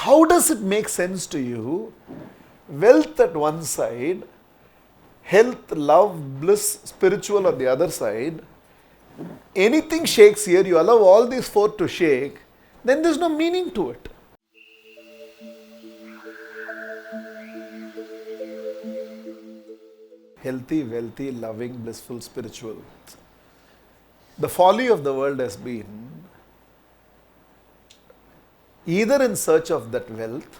how does it make sense to you? Wealth at one side, health, love, bliss, spiritual on the other side. Anything shakes here, you allow all these four to shake, then there's no meaning to it. Healthy, wealthy, loving, blissful, spiritual. The folly of the world has been either in search of that wealth,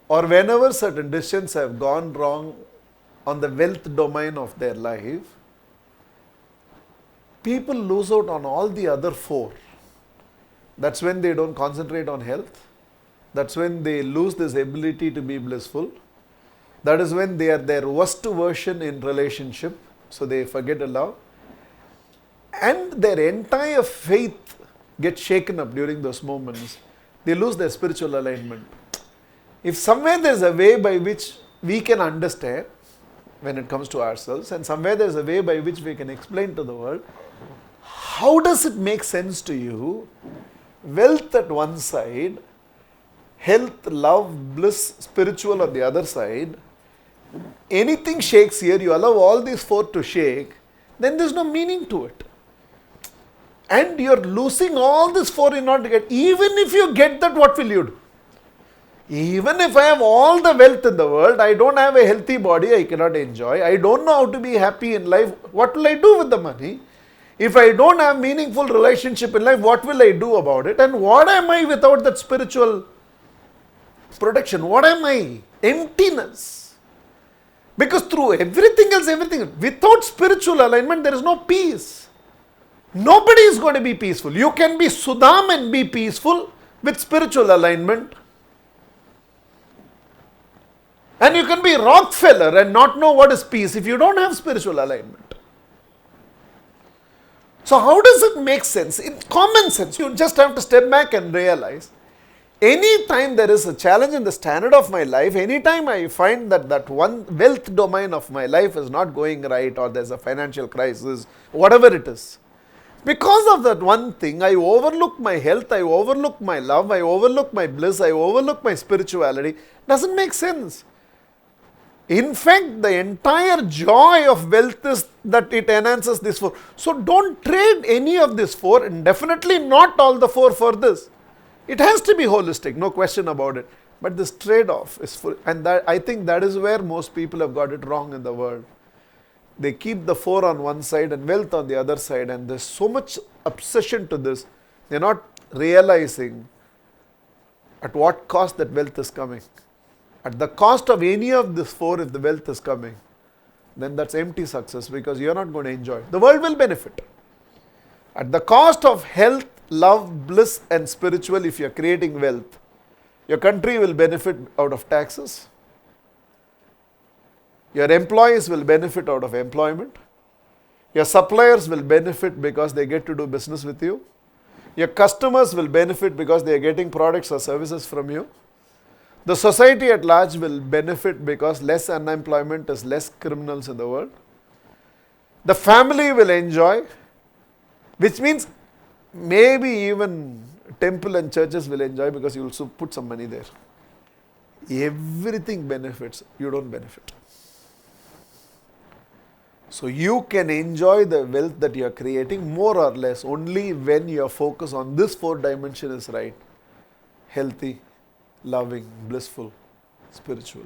or whenever certain decisions have gone wrong on the wealth domain of their life, people lose out on all the other four. That's when they don't concentrate on health. That's when they lose this ability to be blissful. That is when they are their worst version in relationship, so they forget to love. And their entire faith gets shaken up during those moments. They lose their spiritual alignment. If somewhere there is a way by which we can understand when it comes to ourselves, and somewhere there is a way by which we can explain to the world, how does it make sense to you? Wealth at one side, health, love, bliss, spiritual on the other side. Anything shakes here, you allow all these four to shake, then there's no meaning to it. And you're losing all these four in order to get. Even if you get that, what will you do? Even if I have all the wealth in the world, I don't have a healthy body, I cannot enjoy. I don't know how to be happy in life. What will I do with the money? If I don't have meaningful relationship in life, what will I do about it? And what am I without that spiritual protection? What am I? Emptiness. Because through everything else, without spiritual alignment, there is no peace. Nobody is going to be peaceful. You can be Sudam and be peaceful with spiritual alignment. And you can be Rockefeller and not know what is peace if you don't have spiritual alignment. So how does it make sense? In common sense, you just have to step back and realize, anytime there is a challenge in the standard of my life, anytime I find that one wealth domain of my life is not going right, or there's a financial crisis, whatever it is, because of that one thing, I overlook my health, I overlook my love, I overlook my bliss, I overlook my spirituality. Doesn't make sense. In fact, the entire joy of wealth is that it enhances this four. So don't trade any of these four, and definitely not all the four for this. It has to be holistic, no question about it. But this trade-off is full, and that, I think that is where most people have got it wrong in the world. They keep the four on one side and wealth on the other side, and there's so much obsession to this. They're not realizing at what cost that wealth is coming. At the cost of any of these four, if the wealth is coming, then that's empty success, because you're not going to enjoy it. The world will benefit. At the cost of health, love, bliss and spiritual, if you're creating wealth, your country will benefit out of taxes. Your employees will benefit out of employment. Your suppliers will benefit because they get to do business with you. Your customers will benefit because they are getting products or services from you. The society at large will benefit because less unemployment is less criminals in the world. The family will enjoy, which means maybe even temple and churches will enjoy, because you will put some money there. Everything benefits, you don't benefit. So you can enjoy the wealth that you are creating more or less only when your focus on this four dimension is right. Healthy, loving, blissful, spiritual.